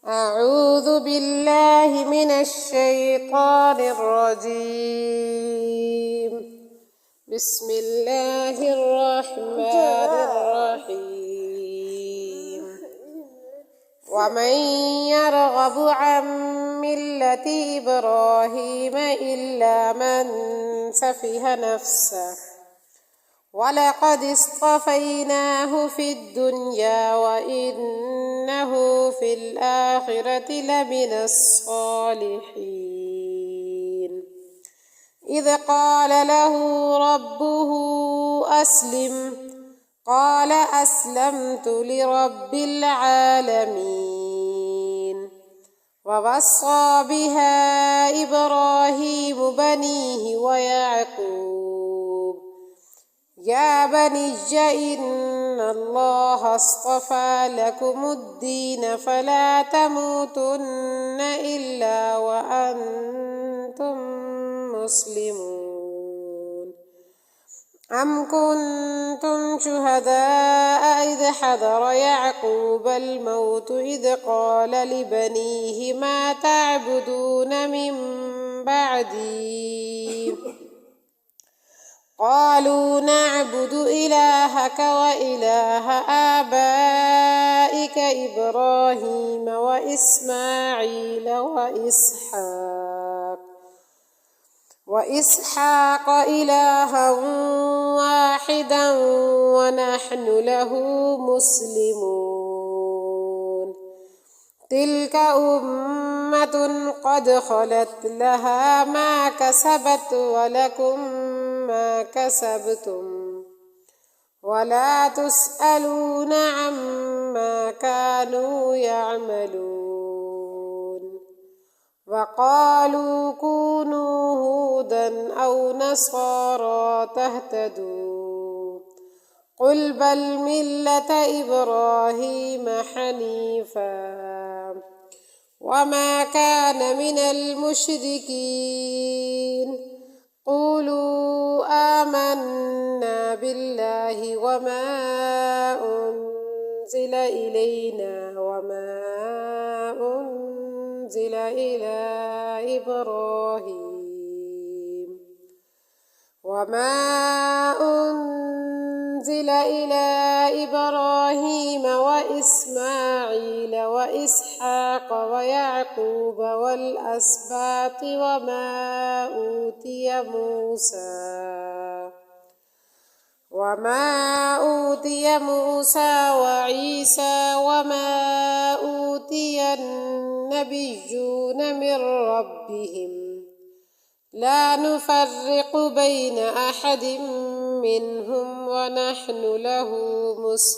أعوذ بالله من الشيطان الرجيم. بسم الله الرحمن الرحيم. ومن يرغب عن ملة إبراهيم إلا من سفه نفسه ولقد اصطفيناه في الدنيا وإنه في الآخرة لمن الصالحين. إذ قال له ربه أسلم قال أسلمت لرب العالمين. ووصى بها إبراهيم بنيه ويعقوب يا بني إن الله اصطفى لكم الدين فلا تموتن إلا وأنتم مسلمون. أم كنتم شهداء إذ حضر يعقوب الموت إذ قال لبنيه ما تعبدون من بعدي قالوا نعبد إلهك وإله آبائك إبراهيم وإسماعيل وإسحاق إلها واحدا ونحن له مسلمون. تلك أمة قد خلت لها ما كسبت ولكم ما كسبتم ولا تسألون عما كانوا يعملون. وقالوا كونوا هودا أو نصارى تهتدوا قل بل ملة إبراهيم حنيفا وما كان من المشركين. قولوا آمنا بالله وما أنزل إلينا وما أنزل إلى إبراهيم وإسماعيل وإسحاق ويعقوب والأسباط وما أوتي موسى وعيسى وما أوتي النبيون من ربهم لا نفرق بين أحد منهم ونحن له مسلمون.